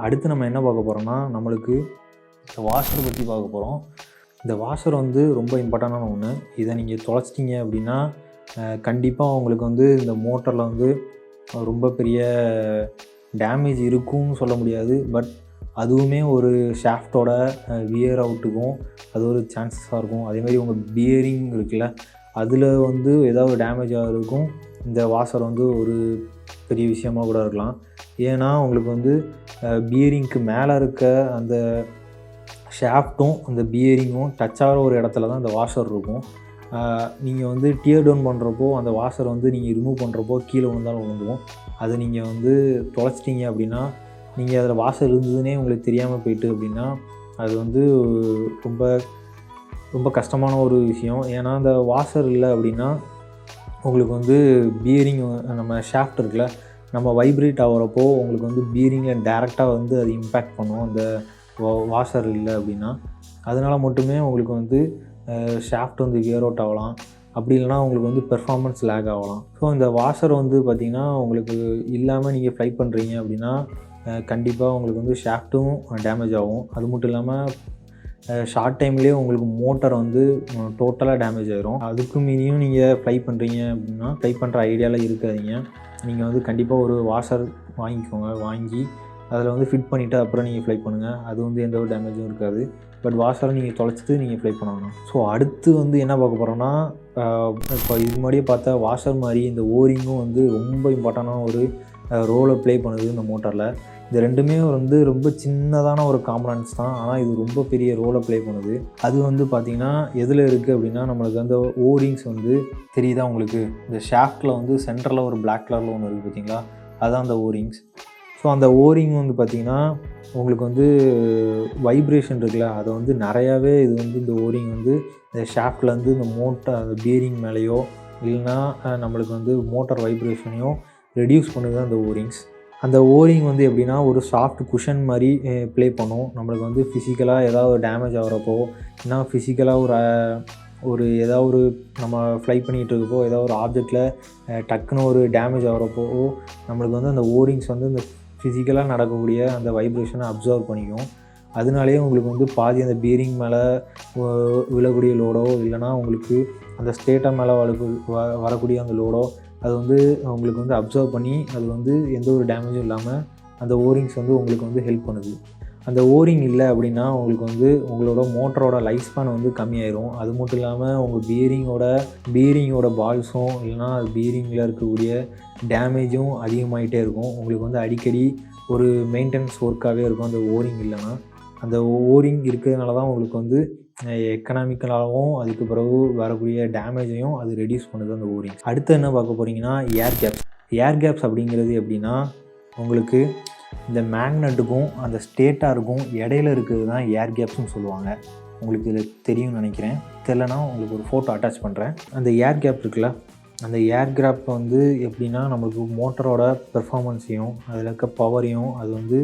அடுத்து நம்ம என்ன பார்க்க போகிறோம்னா, நம்மளுக்கு இந்த வாஷர் பற்றி பார்க்க போகிறோம். இந்த வாஷர் வந்து ரொம்ப இம்பார்ட்டண்டான ஒன்று. இதை நீங்கள் தொலைச்சிட்டிங்க அப்படின்னா கண்டிப்பாக உங்களுக்கு வந்து இந்த மோட்டரில் வந்து ரொம்ப பெரிய டேமேஜ் இருக்கும்னு சொல்ல முடியாது. பட் அதுவுமே ஒரு ஷாஃப்டோட வியர் அவுட்டுக்கும் அது ஒரு சான்சஸாக இருக்கும். அதேமாதிரி உங்கள் பியரிங் இருக்குல்ல, அதில் வந்து ஏதாவது டேமேஜ் ஆகிறதுக்கும் இந்த வாஷர் வந்து ஒரு பெரிய விஷயமாக கூட இருக்கலாம். ஏன்னா உங்களுக்கு வந்து பியரிங்க்கு மேலே இருக்க அந்த ஷாஃப்ட்டும் அந்த பியரிங்கும் டச் ஆகிற ஒரு இடத்துல தான் இந்த வாஷர் இருக்கும். நீங்கள் வந்து டியர் டவுன் பண்ணுறப்போ அந்த வாஷர் வந்து நீங்கள் ரிமூவ் பண்ணுறப்போ கீழே விழுந்தாலும் விழுந்துடும். அதை நீங்கள் வந்து தொலைச்சிட்டிங்க அப்படின்னா, நீங்கள் அதில் வாஷர் இருந்ததுன்னே உங்களுக்கு தெரியாமல் போயிட்டு அப்படின்னா அது வந்து ரொம்ப ரொம்ப கஷ்டமான ஒரு விஷயம். ஏன்னா அந்த வாஷர் இல்லை அப்படின்னா உங்களுக்கு வந்து பியரிங் நம்ம ஷாஃப்ட் இருக்குல்ல, நம்ம வைப்ரேட் ஆகிறப்போ உங்களுக்கு வந்து பியரிங்கில் டேரெக்டாக வந்து அது இம்பேக்ட் பண்ணும் அந்த வாஷர் இல்லை அப்படின்னா. அதனால் மட்டுமே உங்களுக்கு வந்து ஷாஃப்ட் வந்து வியர் அவுட் ஆகலாம். அப்படி இல்லைனா உங்களுக்கு வந்து பெர்ஃபார்மன்ஸ் லேக் ஆகலாம். ஸோ இந்த வாஷர் வந்து பார்த்திங்கன்னா உங்களுக்கு இல்லாமல் நீங்கள் ஃப்ளை பண்ணுறீங்க அப்படின்னா கண்டிப்பாக உங்களுக்கு வந்து ஷாஃப்ட்டும் டேமேஜ் ஆகும். அது மட்டும் இல்லாமல் ஷார்ட் டைம்லேயே உங்களுக்கு மோட்டர் வந்து டோட்டலாக டேமேஜ் ஆகிரும். அதுக்கு மீறியும் நீங்கள் ஃப்ளை பண்ணுறீங்க அப்படின்னா ஃப்ளை பண்ணுற ஐடியாவில் இருக்காதீங்க. நீங்கள் வந்து கண்டிப்பாக ஒரு வாஷர் வாங்கிக்கோங்க. வாங்கி அதில் வந்து ஃபிட் பண்ணிவிட்டு அப்புறம் நீங்கள் ஃப்ளை பண்ணுங்கள். அது வந்து எந்த ஒரு டேமேஜும் இருக்காது. பட் வாஷரை நீங்கள் தொலைச்சிட்டு நீங்கள் ஃப்ளை பண்ணணும். ஸோ அடுத்து வந்து என்ன பார்க்க போகிறோன்னா, இப்போ இதுக்கு முன்னாடியே பார்த்தா வாஷர் மாதிரி இந்த ஓரிங்கும் வந்து ரொம்ப இம்பார்ட்டண்டான ஒரு ரோலை ப்ளே பண்ணுது இந்த மோட்டரில். இந்த ரெண்டுமே வந்து ரொம்ப சின்னதான ஒரு காம்பனன்ட்ஸ் தான், ஆனால் இது ரொம்ப பெரிய ரோலை ப்ளே பண்ணுது. அது வந்து பார்த்திங்கன்னா எதில் இருக்குது அப்படின்னா, நம்மளுக்கு அந்த ஓரிங்ஸ் வந்து தெரியுதா உங்களுக்கு, இந்த ஷாஃப்ட்டில் வந்து சென்டரில் ஒரு பிளாக் கலரில் ஒன்று இருக்குது பார்த்தீங்களா, அதுதான் அந்த ஓரிங்ஸ். ஸோ அந்த ஓரிங் வந்து பார்த்திங்கன்னா உங்களுக்கு வந்து வைப்ரேஷன் இருக்குல்ல, அதை வந்து நிறையாவே இது வந்து இந்த ஓரிங் வந்து இந்த ஷாஃப்ட்லேருந்து இந்த மோட்டர் அந்த பியரிங் மேலேயோ இல்லைன்னா நம்மளுக்கு வந்து மோட்டார் வைப்ரேஷனையோ ரெடியூஸ் பண்ணுது அந்த ஓரிங்ஸ். அந்த ஓரிங் வந்து எப்படின்னா ஒரு சாஃப்ட் குஷன் மாதிரி ப்ளே பண்ணும். நம்மளுக்கு வந்து ஃபிசிக்கலாக ஏதாவது டேமேஜ் ஆகிறப்போ, இல்லைனா ஃபிசிக்கலாக ஒரு ஏதாவது ஒரு நம்ம ஃப்ளை பண்ணிகிட்டு இருக்கப்போ ஏதாவது ஒரு ஆப்ஜெக்டில் டக்குன்னு ஒரு டேமேஜ் ஆகிறப்போ நம்மளுக்கு வந்து அந்த ஓரிங்ஸ் வந்து இந்த ஃபிசிக்கலாக நடக்கக்கூடிய அந்த வைப்ரேஷனை அப்சர்வ் பண்ணிக்கும். அதனாலேயே உங்களுக்கு வந்து பாதி அந்த பியரிங் மேலே விழக்கூடிய லோடோ இல்லைனா உங்களுக்கு அந்த ஸ்டேட்டர் மேலே வரக்கூடிய அந்த லோடோ அது வந்து உங்களுக்கு வந்து அப்சர்வ் பண்ணி அது வந்து எந்த ஒரு டேமேஜும் இல்லாமல் அந்த ஓரிங்ஸ் வந்து உங்களுக்கு வந்து ஹெல்ப் பண்ணுது. அந்த ஓரிங் இல்லை அப்படின்னா உங்களுக்கு வந்து உங்களோட மோட்டரோட லைஃப் ஸ்பேன் வந்து கம்மியாயிரும். அது மட்டும் இல்லாமல் உங்கள் பியரிங்கோட பால்ஸும் இல்லைனா அது பியரிங்கில் இருக்கக்கூடிய டேமேஜும் அதிகமாகிட்டே இருக்கும். உங்களுக்கு வந்து அடிக்கடி ஒரு மெயின்டெனன்ஸ் ஒர்க்காகவே இருக்கும் அந்த ஓரிங் இல்லைன்னா. அந்த ஓரிங் இருக்கிறதுனால தான் உங்களுக்கு வந்து எக்கனாமிக்கலாகவும் அதுக்கு பிறகு வரக்கூடிய டேமேஜையும் அது ரெடியூஸ் பண்ணுது அந்த ஓரிங். அடுத்து என்ன பார்க்க போகிறீங்கன்னா ஏர் கேப்ஸ் அப்படிங்கிறது எப்படின்னா, உங்களுக்கு இந்த மேக்னெட்டுக்கும் அந்த ஸ்டேட்டாருக்கும் இடையில இருக்கிறது தான் ஏர் கேப்ஸ்னு சொல்லுவாங்க. உங்களுக்கு இதில் தெரியும்னு நினைக்கிறேன். தெரியலனா உங்களுக்கு ஒரு ஃபோட்டோ அட்டாச் பண்ணுறேன். அந்த ஏர் கேப் இருக்குல்ல, அந்த ஏர் கேப் வந்து எப்படின்னா நம்மளுக்கு மோட்டரோட பெர்ஃபார்மன்ஸையும் அதில் இருக்க பவரையும் அது வந்து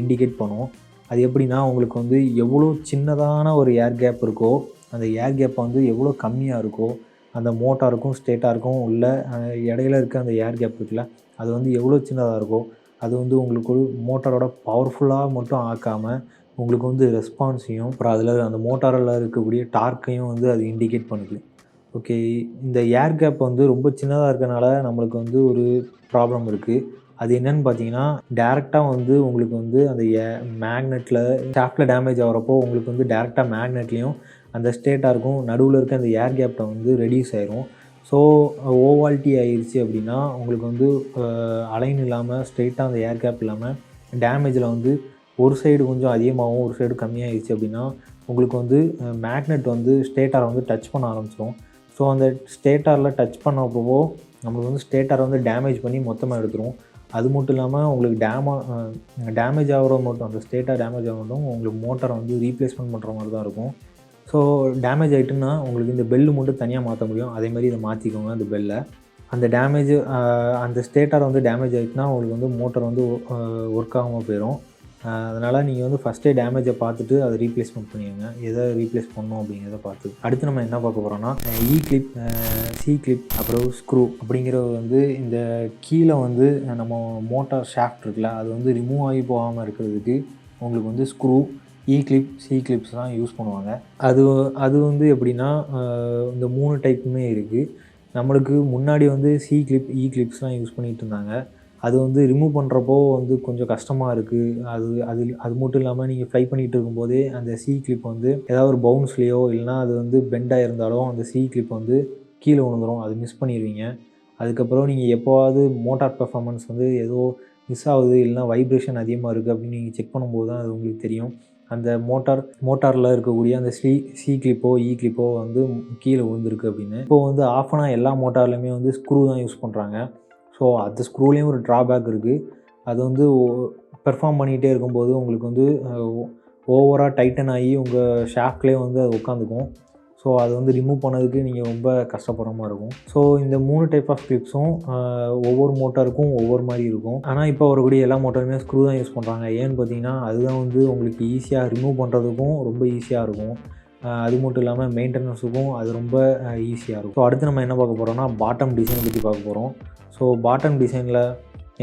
இண்டிகேட் பண்ணும். அது எப்படின்னா உங்களுக்கு வந்து எவ்வளோ சின்னதான ஒரு ஏர் கேப் இருக்கோ, அந்த ஏர் கேப் வந்து எவ்வளோ கம்மியாக இருக்கோ, அந்த மோட்டாருக்கும் ஸ்டேட்டாருக்கும் உள்ள இடையில இருக்க அந்த ஏர் கேப் இருக்குல்ல, அது வந்து எவ்வளோ சின்னதாக இருக்கோ அது வந்து உங்களுக்கு ஒரு மோட்டாரோட பவர்ஃபுல்லாக மட்டும் ஆக்காமல் உங்களுக்கு வந்து ரெஸ்பான்ஸையும் அப்புறம் அதில் அந்த மோட்டாரில் இருக்கக்கூடிய டார்க்கையும் வந்து அது இண்டிகேட் பண்ணுது. ஓகே, இந்த ஏர் கேப் வந்து ரொம்ப சின்னதாக இருக்கனால நம்மளுக்கு வந்து ஒரு ப்ராப்ளம் இருக்குது. அது என்னென்னு பார்த்தீங்கன்னா, டேரெக்டாக வந்து உங்களுக்கு வந்து அந்த மேக்னெட்டில் ஷாஃப்ட்டில் டேமேஜ் ஆகிறப்போ உங்களுக்கு வந்து டேரெக்டாக மேக்னெட்லேயும் அந்த ஸ்டேட்டாருக்கும் நடுவில் இருக்க அந்த ஏர் கேப்பை வந்து ரெடியூஸ் ஆயிரும். ஸோ ஓவால்ட்டி ஆயிடுச்சு அப்படின்னா உங்களுக்கு வந்து அலைன் இல்லாமல் ஸ்ட்ரெயிட்டாக அந்த ஏர் கேப் இல்லாமல் டேமேஜில் வந்து ஒரு சைடு கொஞ்சம் அதிகமாகவும் ஒரு சைடு கம்மியாகிடுச்சு அப்படின்னா உங்களுக்கு வந்து மேக்னெட் வந்து ஸ்டேட்டாரை வந்து டச் பண்ண ஆரம்பிச்சிடும். ஸோ அந்த ஸ்டேட்டாரில் டச் பண்ணப்போ நம்மளுக்கு வந்து ஸ்டேட்டாரை வந்து டேமேஜ் பண்ணி மொத்தமாக எடுத்துரும். அது மட்டும் இல்லாமல் உங்களுக்கு டேமேஜ் ஆகிற மட்டும் அந்த ஸ்டேட்டாக டேமேஜ் ஆக மட்டும் உங்களுக்கு மோட்டரை வந்து ரீப்ளேஸ்மெண்ட் பண்ணுற மாதிரி தான் இருக்கும். ஸோ டேமேஜ் ஆகிட்டுன்னா உங்களுக்கு இந்த பெல்லு மட்டும் தனியாக மாற்ற முடியும். அதேமாதிரி இதை மாற்றிக்கோங்க அந்த பெல்லை. அந்த டேமேஜ் அந்த ஸ்டேட்டார் வந்து டேமேஜ் ஆகிட்டுனா உங்களுக்கு வந்து மோட்டர் வந்து ஒர்க் ஆகாமல் போயிடும். அதனால் நீங்கள் வந்து ஃபஸ்ட்டே டேமேஜை பார்த்துட்டு அதை ரீப்ளேஸ்மெண்ட் பண்ணிடுங்க, எதை ரீப்ளேஸ் பண்ணணும் அப்படிங்கிறத பார்த்து. அடுத்து நம்ம என்ன பார்க்க போகிறோன்னா கிளிப், சி கிளிப், அப்புறம் ஸ்க்ரூ அப்படிங்கிறது வந்து இந்த கீழே வந்து நம்ம மோட்டார் ஷாஃப்ட் இருக்குல்ல, அது வந்து ரிமூவ் ஆகி போகாமல் இருக்கிறதுக்கு உங்களுக்கு வந்து ஸ்க்ரூ, கிளிப், சி கிளிப்ஸ் தான் யூஸ் பண்ணுவாங்க. அது வந்து எப்படின்னா இந்த 3 டைப்புமே இருக்குது. நம்மளுக்கு முன்னாடி வந்து சி கிளிப், கிளிப்ஸ்லாம் யூஸ் பண்ணிகிட்டு இருந்தாங்க. அது வந்து ரிமூவ் பண்ணுறப்போ வந்து கொஞ்சம் கஷ்டமாக இருக்குது. அது மட்டும் இல்லாமல் நீங்கள் ஃப்ளை பண்ணிகிட்டு இருக்கும்போதே அந்த சி கிளிப் வந்து ஏதாவது ஒரு பவுன்ஸ்லேயோ இல்லைனா அது வந்து பெண்டாக இருந்தாலும் அந்த சி கிளிப் வந்து கீழே விழுந்துடும், அது மிஸ் பண்ணிடுவீங்க. அதுக்கப்புறம் நீங்கள் எப்போவாவது மோட்டார் பெர்ஃபார்மன்ஸ் வந்து ஏதோ மிஸ் ஆகுது இல்லைனா வைப்ரேஷன் அதிகமாக இருக்குது அப்படின்னு நீங்கள் செக் பண்ணும்போது தான் அது உங்களுக்கு தெரியும் அந்த மோட்டாரில் இருக்கக்கூடிய அந்த சி கிளிப்போ, கிளிப்போ வந்து கீழே விழுந்திருக்கு அப்படின்னு. இப்போது வந்து ஆஃப் ஆன எல்லா மோட்டார்லையுமே வந்து ஸ்க்ரூ தான் யூஸ் பண்ணுறாங்க. ஸோ அந்த ஸ்க்ரூலேயும் ஒரு ட்ராபேக் இருக்குது. அது வந்து பெர்ஃபார்ம் பண்ணிகிட்டே இருக்கும்போது உங்களுக்கு வந்து ஓவராக டைட்டன் ஆகி உங்கள் ஷாஃப்ட்லேயே வந்து அது உட்காந்துக்கும். ஸோ அது வந்து ரிமூவ் பண்ணதுக்கு நீங்கள் ரொம்ப கஷ்டப்படுற மாதிரி இருக்கும். ஸோ இந்த 3 டைப் ஆஃப் கிளிப்ஸும் ஒவ்வொரு மோட்டாருக்கும் ஒவ்வொரு மாதிரி இருக்கும். ஆனால் இப்போ வரக்கூடிய எல்லா மோட்டாருமே ஸ்க்ரூ தான் யூஸ் பண்ணுறாங்க. ஏன்னு பார்த்தீங்கன்னா அதுதான் வந்து உங்களுக்கு ஈஸியாக ரிமூவ் பண்ணுறதுக்கும் ரொம்ப ஈஸியாக இருக்கும். அது மட்டும் இல்லாமல் மெயின்டெனன்ஸுக்கும் அது ரொம்ப ஈஸியாக இருக்கும். ஸோ அடுத்து நம்ம என்ன பார்க்க போகிறோம்னா பாட்டம் டிசைனை பற்றி பார்க்க போகிறோம். ஸோ பாட்டம் டிசைனில்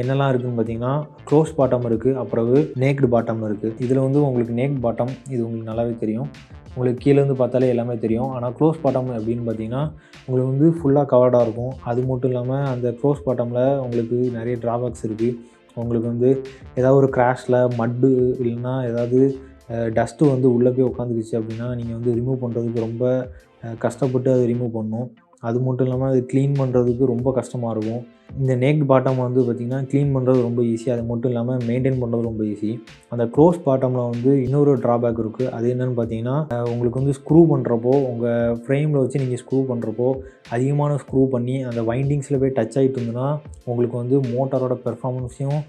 என்னெல்லாம் இருக்குதுன்னு பார்த்தீங்கன்னா க்ளோஸ் பாட்டம் இருக்குது, அப்புறம் நேக்டு பாட்டம் இருக்குது. இதில் வந்து உங்களுக்கு நேக்ட் பாட்டம் இது உங்களுக்கு நல்லாவே தெரியும், உங்களுக்கு கீழேருந்து பார்த்தாலே எல்லாமே தெரியும். ஆனால் க்ளோஸ் பாட்டம் அப்படின்னு பார்த்தீங்கன்னா உங்களுக்கு வந்து ஃபுல்லாக கவர்டாக இருக்கும். அது மட்டும் இல்லாமல் அந்த க்ளோஸ் பாட்டமில் உங்களுக்கு நிறைய ட்ராபேக்ஸ் இருக்குது. உங்களுக்கு வந்து ஏதாவது ஒரு கிராஷில் மட்டு இல்லைன்னா ஏதாவது டஸ்ட்டு வந்து உள்ளே போய் உட்காந்துக்குச்சு அப்படின்னா நீங்கள் வந்து ரிமூவ் பண்ணுறதுக்கு ரொம்ப கஷ்டப்பட்டு அதை ரிமூவ் பண்ணணும். அது மட்டும் இல்லாமல் அது க்ளீன் பண்ணுறதுக்கு ரொம்ப கஷ்டமாக இருக்கும். இந்த நேக்ட் பாட்டம் வந்து பார்த்திங்கன்னா க்ளீன் பண்ணுறது ரொம்ப ஈஸி, அது மட்டும் இல்லாமல் மெயின்டைன் பண்ணுறது ரொம்ப ஈஸி. அந்த க்ளோஸ் பாட்டமில் வந்து இன்னொரு ட்ராபேக் இருக்குது. அது என்னென்னு பார்த்தீங்கன்னா உங்களுக்கு வந்து ஸ்க்ரூ பண்ணுறப்போ உங்கள் ஃப்ரேமில் வச்சு நீங்கள் ஸ்க்ரூ பண்ணுறப்போ அதிகமான ஸ்க்ரூ பண்ணி அந்த வைண்டிங்ஸில் போய் டச் ஆகிட்டு இருந்ததுன்னா உங்களுக்கு வந்து மோட்டாரோட பெர்ஃபார்மன்ஸையும்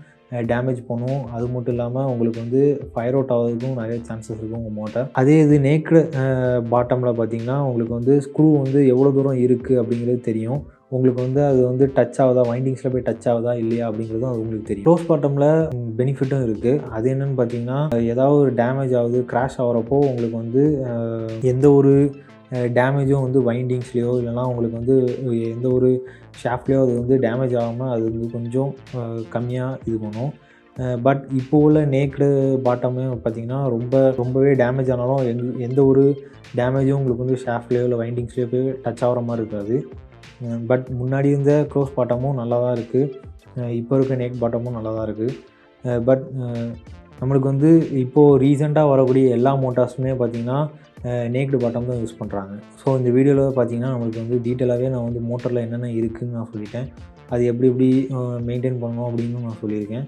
டேமேஜ் பண்ணும். அது மட்டும் இல்லாமல் உங்களுக்கு வந்து ஃபயர் அவுட் ஆகிறதுக்கும் நிறைய சான்சஸ் இருக்கும் உங்கள் மோட்டார். அதே இது நேக்டு பாட்டமில் பார்த்திங்கன்னா உங்களுக்கு வந்து ஸ்க்ரூ வந்து எவ்வளோ தூரம் இருக்குது அப்படிங்கிறது தெரியும். உங்களுக்கு வந்து அது வந்து டச் ஆகுதா, வைண்டிங்ஸில் போய் டச் ஆகுதா இல்லையா அப்படிங்கிறதும் அது உங்களுக்கு தெரியும். க்ளோஸ் பாட்டமில் பெனிஃபிட்டும் இருக்குது. அது என்னென்னு பார்த்தீங்கன்னா ஏதாவது ஒரு டேமேஜ் ஆகுது, கிராஷ் ஆகிறப்போ உங்களுக்கு வந்து எந்த ஒரு டேமேஜும் வந்து வைண்டிங்ஸ்லேயோ இல்லைனா உங்களுக்கு வந்து எந்த ஒரு ஷாஃப்ட்லேயோ அது வந்து டேமேஜ் ஆகாமல் அது வந்து கொஞ்சம் கம்மியாக இது பண்ணும். பட் இப்போ உள்ள நேக்டு பாட்டமே பார்த்திங்கன்னா ரொம்பவே டேமேஜ் ஆனாலும் எந்த ஒரு டேமேஜும் உங்களுக்கு வந்து ஷாஃப்ட்லேயோ இல்லை வைண்டிங்ஸ்லேயோ போய் டச் ஆகிற மாதிரி இருக்காது. பட் முன்னாடி இருந்த க்ளோஸ் பாட்டமும் நல்லா தான் இருக்குது, இப்போ இருக்க நேக் பாட்டமும் நல்லா தான் இருக்குது. பட் நம்மளுக்கு வந்து இப்போது ரீசெண்டாக வரக்கூடிய எல்லா மோட்டார்ஸுமே பார்த்திங்கன்னா நேக்டு பாட்டம் தான் யூஸ் பண்ணுறாங்க. ஸோ இந்த வீடியோவில் பார்த்திங்கன்னா நம்மளுக்கு வந்து டீட்டெயிலாகவே நான் வந்து மோட்டரில் என்னென்ன இருக்குதுன்னு நான் சொல்லிட்டேன், அது எப்படி மெயின்டைன் பண்ணணும் அப்படின்னு நான் சொல்லியிருக்கேன்.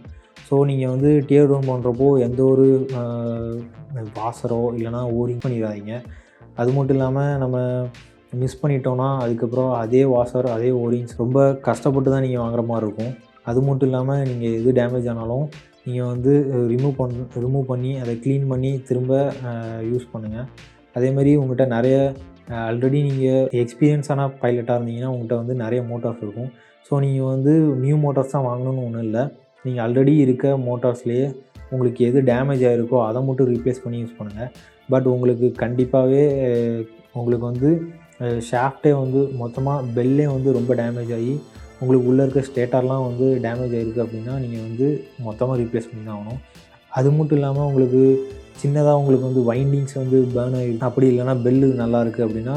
ஸோ நீங்கள் வந்து டியர் டவுன் பண்ணுறப்போ எந்த ஒரு வாசரோ இல்லைனா ஓரிங் பண்ணிடாதீங்க. அது மட்டும் இல்லாமல் நம்ம மிஸ் பண்ணிட்டோன்னா அதுக்கப்புறம் அதே வாசர் அதே ஓரிங்ஸ் ரொம்ப கஷ்டப்பட்டு தான் நீங்கள் வாங்குற மாதிரி இருக்கும். அது மட்டும் இல்லாமல் நீங்கள் எது டேமேஜ் ஆனாலும் நீங்கள் வந்து ரிமூவ் பண்ணி அதை க்ளீன் பண்ணி திரும்ப யூஸ் பண்ணுங்கள். அதேமாதிரி உங்கள்கிட்ட நிறைய ஆல்ரெடி நீங்கள் எக்ஸ்பீரியன்ஸான பைலட்டாக இருந்தீங்கன்னா உங்கள்கிட்ட வந்து நிறைய மோட்டார்ஸ் இருக்கும். ஸோ நீங்கள் வந்து நியூ மோட்டார்ஸ் தான் வாங்கணும்னு ஒன்றும் இல்லை, நீங்கள் ஆல்ரெடி இருக்க மோட்டார்ஸ்லேயே உங்களுக்கு எது டேமேஜ் ஆகிருக்கோ அதை மட்டும் ரீப்ளேஸ் பண்ணி யூஸ் பண்ணுங்கள். பட் உங்களுக்கு கண்டிப்பாகவே உங்களுக்கு வந்து ஷாஃப்டே வந்து மொத்தமாக பெல்லே வந்து ரொம்ப டேமேஜ் ஆகி உங்களுக்கு உள்ளே இருக்க ஸ்டேட்டர்லாம் வந்து டேமேஜ் ஆகிருக்கு அப்படின்னா நீங்கள் வந்து மொத்தமாக ரீப்ளேஸ் பண்ணி தான் ஆகணும். அது மட்டும் இல்லாமல் உங்களுக்கு சின்னதாக உங்களுக்கு வந்து வைண்டிங்ஸ் வந்து பேர்ன் ஆகிருக்கு அப்படி இல்லைனா பெல்லு நல்லா இருக்குது அப்படின்னா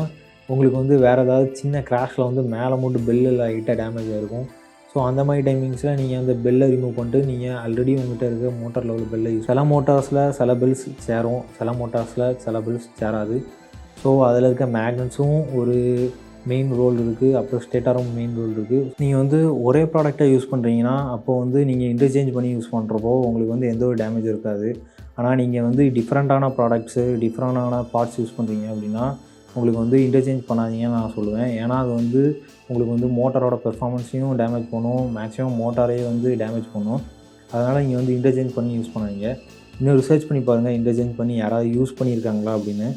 உங்களுக்கு வந்து வேறு ஏதாவது சின்ன கிராஷில் வந்து மேலே மட்டும் பெல்லில் ஆகிட்ட டேமேஜ் ஆகிருக்கும். ஸோ அந்த மாதிரி டைமிங்ஸில் நீங்கள் அந்த பெல்லை ரிமூவ் பண்ணிட்டு நீங்கள் ஆல்ரெடி உங்கள்கிட்ட இருக்க மோட்டார் லெவல் பெல்லை சில மோட்டார்ஸில் சில பெல்ஸ் சேரும், சில மோட்டார்ஸில் சில பெல்ஸ் சேராது. ஸோ அதில் இருக்க மேக்னட்ஸும் ஒரு மெயின் ரோல் இருக்குது, அப்புறம் ஸ்டேட்டரும் மெயின் ரோல் இருக்குது. நீங்கள் வந்து ஒரே ப்ராடக்டை யூஸ் பண்ணுறீங்கன்னா அப்போது வந்து நீங்கள் இன்டர்சேஞ்ச் பண்ணி யூஸ் பண்ணுறப்போ உங்களுக்கு வந்து எந்த ஒரு டேமேஜ் இருக்காது. ஆனால் நீங்கள் வந்து டிஃப்ரெண்ட்டான ப்ராடக்ட்ஸு டிஃப்ரெண்டான பார்ட்ஸ் யூஸ் பண்ணுறீங்க அப்படின்னா உங்களுக்கு வந்து இன்டர்சேஞ்ச் பண்ணாதீங்கன்னு நான் சொல்லுவேன். ஏன்னா அது வந்து உங்களுக்கு வந்து மோட்டாரோட பெர்ஃபார்மன்ஸையும் டேமேஜ் பண்ணும், மேக்ஸிமம் மோட்டாரையே வந்து டேமேஜ் பண்ணும். அதனால் நீங்கள் வந்து இன்டர்சேஞ்ச் பண்ணி யூஸ் பண்ணாதீங்க. இன்னும் ரிசர்ச் பண்ணி பாருங்கள் இன்டர்சேஞ்ச் பண்ணி யாராவது யூஸ் பண்ணியிருக்காங்களா அப்படின்னு.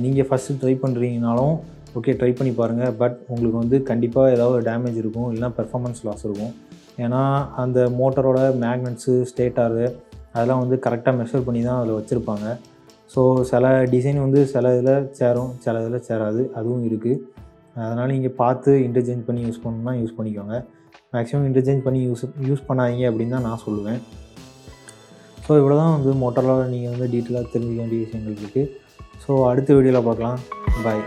நீங்கள் ஃபஸ்ட்டு ட்ரை பண்ணுறீங்கனாலும் ஓகே ட்ரை பண்ணி பாருங்கள். பட் உங்களுக்கு வந்து கண்டிப்பாக ஏதாவது ஒரு டேமேஜ் இருக்கும், இல்லைனா பெர்ஃபார்மன்ஸ் லாஸ் இருக்கும். ஏன்னா அந்த மோட்டரோட மேக்னட்ஸு ஸ்டேட்டாரு அதெல்லாம் வந்து கரெக்டாக மெஷர் பண்ணி தான் அதில் வச்சுருப்பாங்க. ஸோ சில டிசைன் வந்து சில இதில் சேரும், சில இதில் சேராது, அதுவும் இருக்குது. அதனால் நீங்கள் பார்த்து இன்டர்சேஞ்ச் பண்ணி யூஸ் பண்ணணும்னா யூஸ் பண்ணிக்கோங்க. மேக்ஸிமம் இன்டர்சேஞ்ச் பண்ணி யூஸ் பண்ணாதீங்க அப்படின்னு தான் நான் சொல்லுவேன். ஸோ இவ்வளோ தான் வந்து மோட்டரில் நீங்கள் வந்து டீட்டெயிலாக தெரிஞ்சுக்க வேண்டிய விஷயங்கள் இருக்குது. ஸோ அடுத்த வீடியோவில் பார்க்கலாம். பாய்.